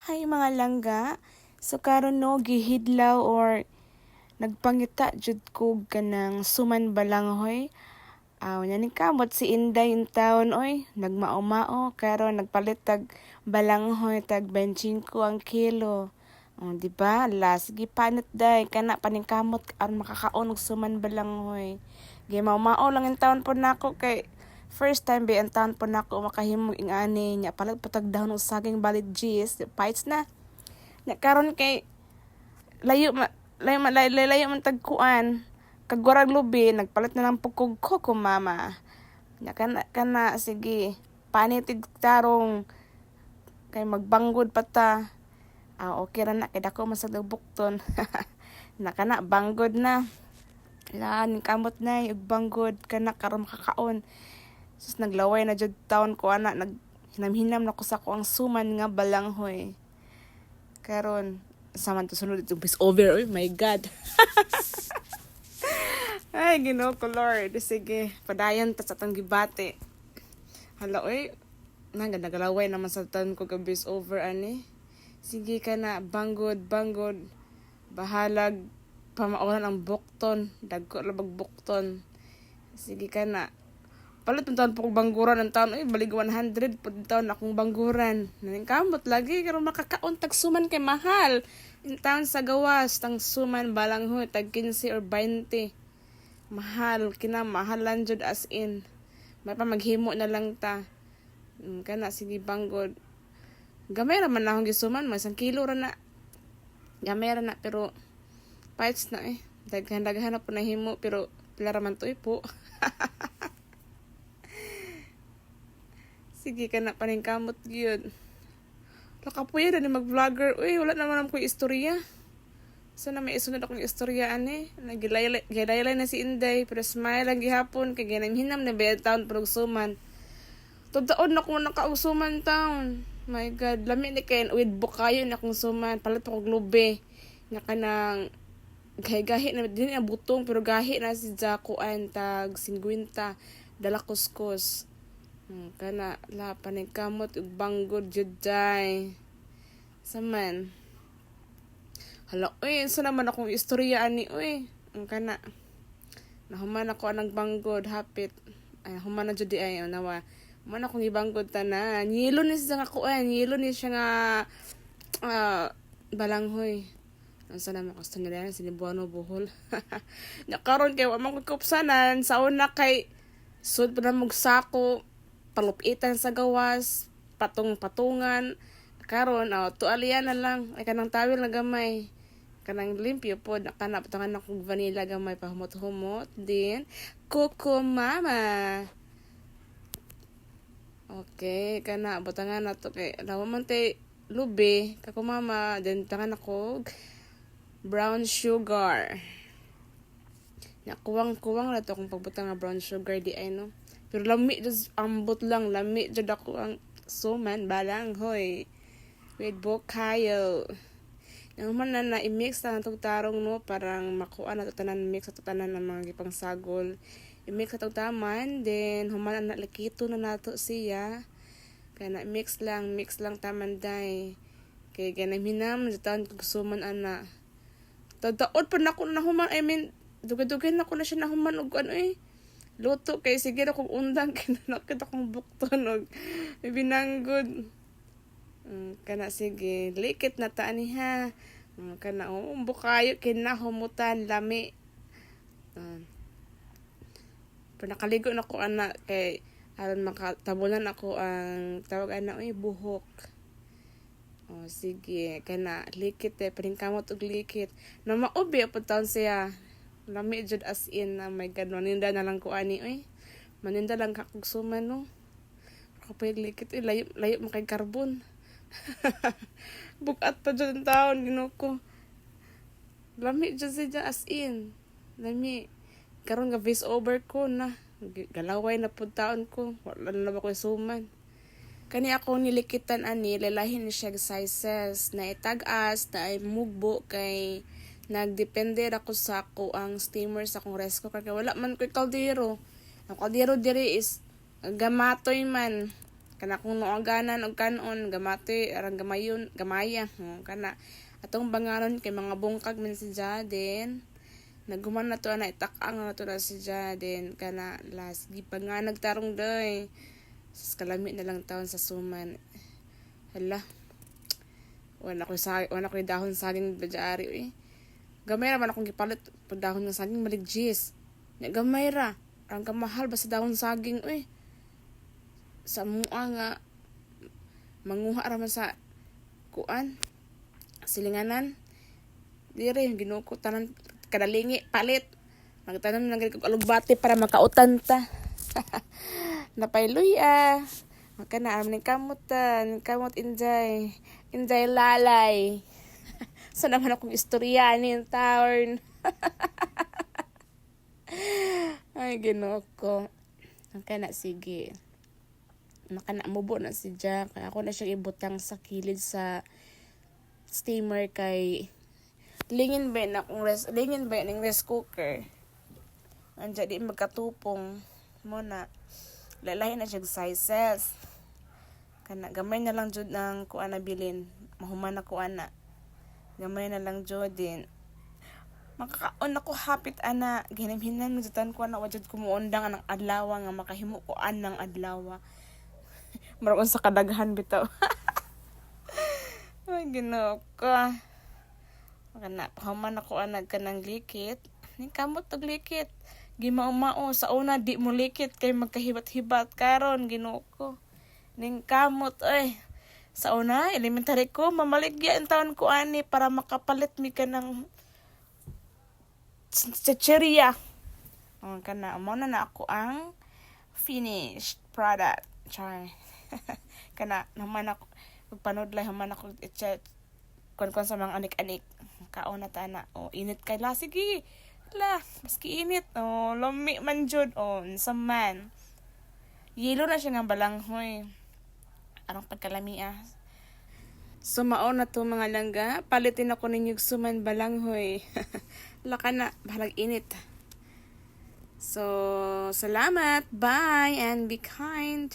Hay mga langga, so karon no gihidlaw or nagpangita jud ko kanang suman balanghoy. Nya kamot si Inday in town oy, nagmao-mao karon nagpalit tag balanghoy tag 25 ang kilo. Di ba? Sige panit day kana paningkamot aron makakaon og suman balanghoy. Gi mao lang in town po nako kay first time ba ang town po nako makahimo ing ani nya palit patag dahon og saging balid gis, fights na. Nya karon kay layo man tagkuan kagwarag lubi nagpalit na lang pugkog ko mama nya kana sige panitig tarong kay magbanggod pata. Okay ra na kay dako man sa bukton. Nakana banggod na lan kamot na ug banggod kana karon makakaon sus naglaway na jud taon ko ana nag hinam-hinam na ko sa ko ang suman nga balanghoy karon saman to sunod itong bis over. Oh my God. Ay, Ginoo ko Lord. Sige, padayon ta sa atong gibati. Hala, oy. Nagalaway naman sa tan ko ka bis over ani. Sige ka na, banggod. Bahalag pamaulan ang bukton. Dagko labag bukton. Sige ka na. Palit ng taon po kong bangguran ng taon. Balig 100 po taon akong bangguran. Naningkamot lagi. Karoon makakaon tagsuman kay mahal. Yung taon sa gawas. Tang suman balanghoy. Tag 15 or 20. Mahal. Kinamahalan jud as in. May pa maghimo na lang ta. Kana sige banggod. Gamay raman na akong gisuman. May 1 kilo ra na. Gamay ra na. Pero fights na eh. Daghan po na himo. Pero pila raman to po. Sige ka na paningkamot gyud. Lakapuya na ni mag-vlogger. Uy, wala naman ako istorya. Sana may isunod akong istorya ani. Gilaylay na si Inday. Pero smile lang gihapon. Kaya ginamhinam na bayad taon pagsuman. Tudaon na kung nakausuman taon. My God. Lami ni kayo. With bukayo na akong suman. Palit ako globe. Nga ka ng gahi na. Hindi na butong. Pero gahi na si Jacoan. Tag 50. Dala kuskus. Kana la paningkamot ug banggod jud day. Saman. Hala, uy, sa naman akong istorya ani, uy. Ang kana. Nahuman ako anang banggod, hapit. Ay, human na jud di ay, nawa. Human akong ibanggod tanan. Yelo ni siya nga kuan, yelo ni siya nga balanghoy. Ang sana makasto nila sinibuano buhol. Nakaron kay wa man ko kupsanan sa una kay sud pa na sako palupitan sa gawas, patungan karon tualian na lang ay kanang tawil na gamay kanang limpyo pod kana patungan ako vanilla gamay pahumot-humot din kuko mama. Okay kana butangan nato kay lawa man tay lubi kako mama then tangan ako brown sugar kuwang na to kung pagbutang nga brown sugar di ay no. Pero lami just ambot lang. Lami jud ako ang suman balanghoy. With bokayo. Yung man na i-mix na itong tarong no. Parang makuha na ito tanan mix at tanan ng mga gipang sagol. I-mix na itong taman. Then human na lakito na nato siya. Kaya na mix lang taman day. Kaya ganam-hinam. Jataan kong suman ana. Tadaod pa na ako na human. I mean, dugay-dugay na ako na siya na human. O ano eh. Luto kay sige na kung undang kinanakit akong bukton og binanggod. Kana sige likit na ta ani ha. Kana bukayo kinahumutan lami. Pero nakaligo na ko ana kay aron makatabunan ako ang tawag ana buhok. Sige kana likit paningkamot og likit. Na maubi pud taon siya. Lami jud as in na my God maninda na lang ko ani oy. Maninda lang kakugsuman no. Kapay likit layo mo kay carbon. Bukat pa jud ang taon Ginoo ko. Lami jud siya as in. Lami karon nga face over ko na. Galaway na pud taon ko. Wala na ba ko suman. Kani ako nilikitan ani lalahin ni siya sizes na itag-as na ay mugbo kay nagdepende ako sa ako ang steamer sa akong rice cooker kaya wala man ko kaldero. Ang kaldero diri is gamatoy man. Kana kung noaganan og kanon gamati arang gamayon gamaya kana atong bangaron kay mga bungkag man si Jaden. Naguman na to na itak-ang na to na si Jaden kana last gipang nga nagtarong day. Sus kalami na lang taon sa suman. Hala. Wala ko dahon saging bajaari eh. Gamay ra man akong gipalit pag dahon ng saging maligjis. Nya gamay ra. Ang kamahal ba sa dahon saging eh. Sa mua nga manguha ra man sa kuan silinganan dire ginuko tanan kadalingi palit magtanom lang gid kog alugbati para makautan ta. Napayluya maka na amning kamutan kamot enjoy lalay. Sa naman akong istorya ni taon. Ay Ginoo ko. Kana sige. Mubo na si Jack. Ako na siya ibutang sa kilid sa steamer kay lingin ba ning rice cooker. Anja di magkatupong mo na. Lalahi na siya sizes. Kana gamay na lang jud ng kuan na bilin. Mahuman na kuan na. Gamay na lang jud din. Makakaon ako hapit ana ginamhinan mo jutan ko na wajud kumuundang anang adlaw nga makahimo ko anang adlaw. Maroon sa kadaghan bitaw. Ay Ginoo ko. Kana pahuman ako anag kanang likit. Ning kamot og likit. Gimao-mao sa una di mo likit kay magkahibat-hibat karon Ginoo ko. Ning kamot sa una elementary ko mamaligya ang taon ko ani para makapalit mi kanang chicheria. Kana amo na ako ang finished product. Char. Kana naman ako pagpanudlay naman ako i-check kon sa mga anik-anik. Kaon na ta na. Init kay la sige. La, maski init. Lami man jud unsa man. Yelo na siya nga balanghoy. Arang pagkalami So mao na to mga langga, palitin ako ninyo suman balanghoy. Laka na, bahalag init. So, salamat, bye, and be kind.